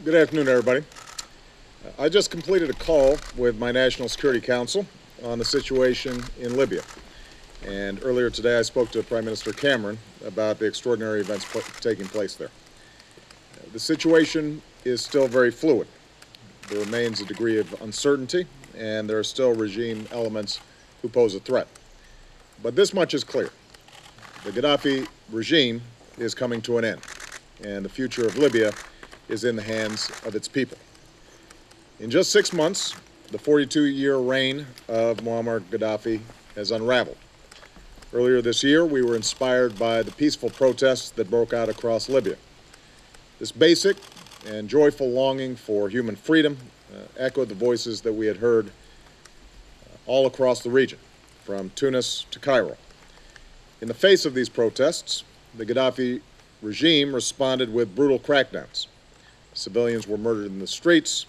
Good afternoon, everybody. I just completed a call with my National Security Council on the situation in Libya. And earlier today, I spoke to Prime Minister Cameron about the extraordinary events taking place there. The situation is still very fluid. There remains a degree of uncertainty, and there are still regime elements who pose a threat. But this much is clear. The Qaddafi regime is coming to an end, and the future of Libya is in the hands of its people. In just 6 months, the 42-year reign of Muammar Gaddafi has unraveled. Earlier this year, we were inspired by the peaceful protests that broke out across Libya. This basic and joyful longing for human freedom echoed the voices that we had heard all across the region, from Tunis to Cairo. In the face of these protests, the Gaddafi regime responded with brutal crackdowns. Civilians were murdered in the streets.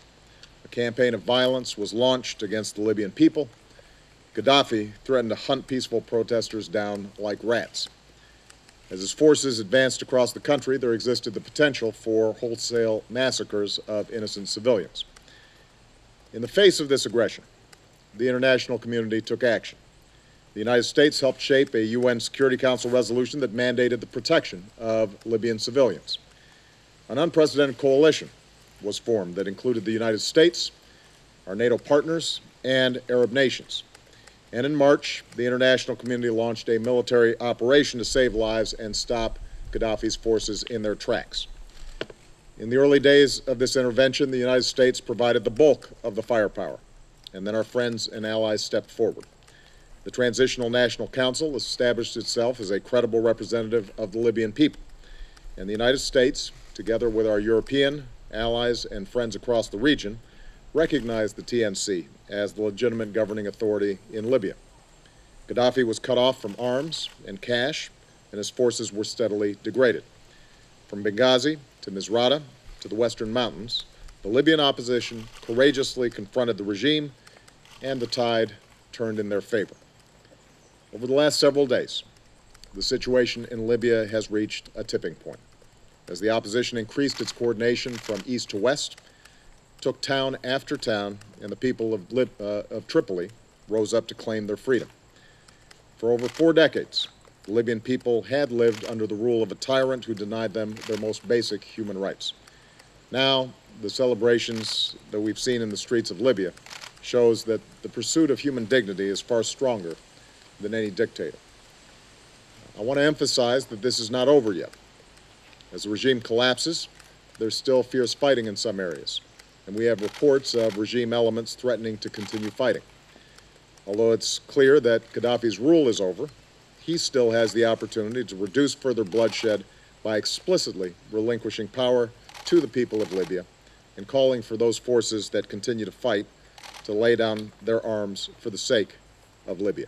A campaign of violence was launched against the Libyan people. Gaddafi threatened to hunt peaceful protesters down like rats. As his forces advanced across the country, there existed the potential for wholesale massacres of innocent civilians. In the face of this aggression, the international community took action. The United States helped shape a UN Security Council resolution that mandated the protection of Libyan civilians. An unprecedented coalition was formed that included the United States, our NATO partners, and Arab nations. And in March, the international community launched a military operation to save lives and stop Gaddafi's forces in their tracks. In the early days of this intervention, the United States provided the bulk of the firepower, and then our friends and allies stepped forward. The Transitional National Council established itself as a credible representative of the Libyan people, and the United States, together with our European allies and friends across the region, recognized the TNC as the legitimate governing authority in Libya. Gaddafi was cut off from arms and cash, and his forces were steadily degraded. From Benghazi to Misrata to the Western Mountains, the Libyan opposition courageously confronted the regime, and the tide turned in their favor. Over the last several days, the situation in Libya has reached a tipping point, as the opposition increased its coordination from east to west, took town after town, and the people of Tripoli rose up to claim their freedom. For over 4 decades, the Libyan people had lived under the rule of a tyrant who denied them their most basic human rights. Now, the celebrations that we've seen in the streets of Libya shows that the pursuit of human dignity is far stronger than any dictator. I want to emphasize that this is not over yet. As the regime collapses, there's still fierce fighting in some areas, and we have reports of regime elements threatening to continue fighting. Although it's clear that Gaddafi's rule is over, he still has the opportunity to reduce further bloodshed by explicitly relinquishing power to the people of Libya and calling for those forces that continue to fight to lay down their arms for the sake of Libya.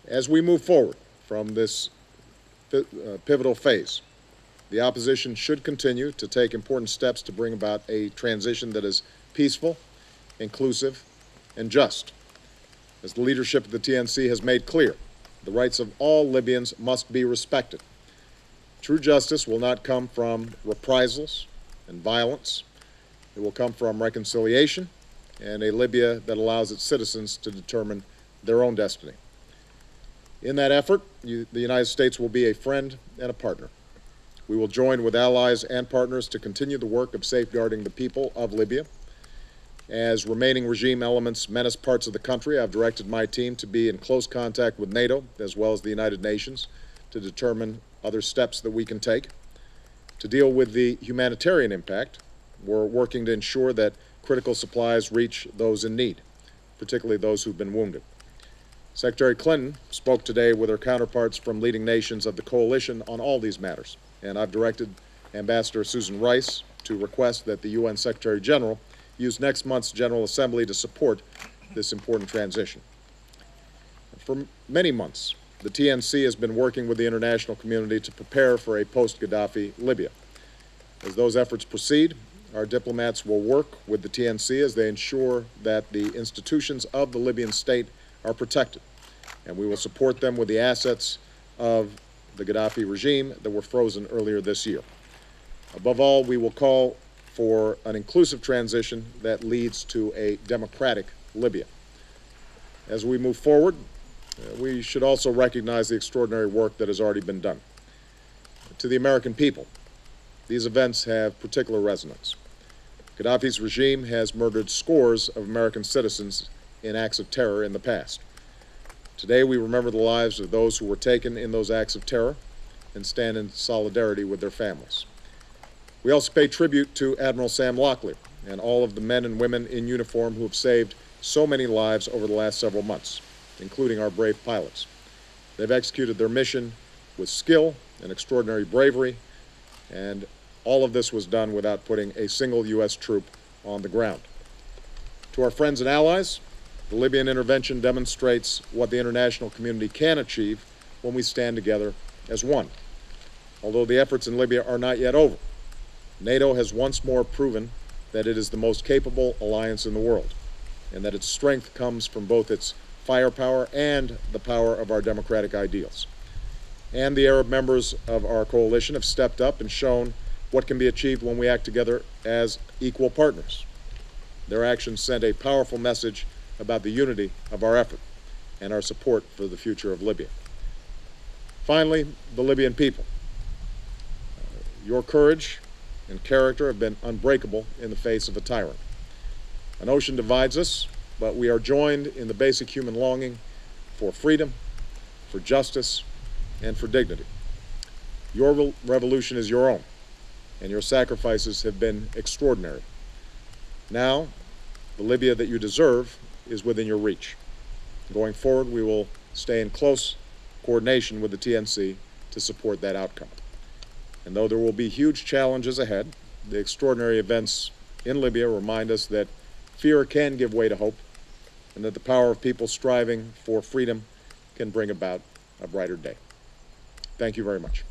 As we move forward from this pivotal phase, the opposition should continue to take important steps to bring about a transition that is peaceful, inclusive, and just. As the leadership of the TNC has made clear, the rights of all Libyans must be respected. True justice will not come from reprisals and violence. It will come from reconciliation and a Libya that allows its citizens to determine their own destiny. In that effort, the United States will be a friend and a partner. We will join with allies and partners to continue the work of safeguarding the people of Libya. As remaining regime elements menace parts of the country, I've directed my team to be in close contact with NATO as well as the United Nations to determine other steps that we can take. To deal with the humanitarian impact, we're working to ensure that critical supplies reach those in need, particularly those who've been wounded. Secretary Clinton spoke today with her counterparts from leading nations of the coalition on all these matters, and I've directed Ambassador Susan Rice to request that the UN Secretary General use next month's General Assembly to support this important transition. For many months, the TNC has been working with the international community to prepare for a post-Gaddafi Libya. As those efforts proceed, our diplomats will work with the TNC as they ensure that the institutions of the Libyan state are protected, and we will support them with the assets of the Qaddafi regime that were frozen earlier this year. Above all, we will call for an inclusive transition that leads to a democratic Libya. As we move forward, we should also recognize the extraordinary work that has already been done. To the American people, these events have particular resonance. Qaddafi's regime has murdered scores of American citizens in acts of terror in the past. Today, we remember the lives of those who were taken in those acts of terror and stand in solidarity with their families. We also pay tribute to Admiral Sam Locklear and all of the men and women in uniform who have saved so many lives over the last several months, including our brave pilots. They've executed their mission with skill and extraordinary bravery, and all of this was done without putting a single U.S. troop on the ground. To our friends and allies, the Libyan intervention demonstrates what the international community can achieve when we stand together as one. Although the efforts in Libya are not yet over, NATO has once more proven that it is the most capable alliance in the world, and that its strength comes from both its firepower and the power of our democratic ideals. And the Arab members of our coalition have stepped up and shown what can be achieved when we act together as equal partners. Their actions send a powerful message about the unity of our effort and our support for the future of Libya. Finally, the Libyan people. Your courage and character have been unbreakable in the face of a tyrant. An ocean divides us, but we are joined in the basic human longing for freedom, for justice, and for dignity. Your revolution is your own, and your sacrifices have been extraordinary. Now, the Libya that you deserve is within your reach. Going forward, we will stay in close coordination with the TNC to support that outcome. And though there will be huge challenges ahead, the extraordinary events in Libya remind us that fear can give way to hope, and that the power of people striving for freedom can bring about a brighter day. Thank you very much.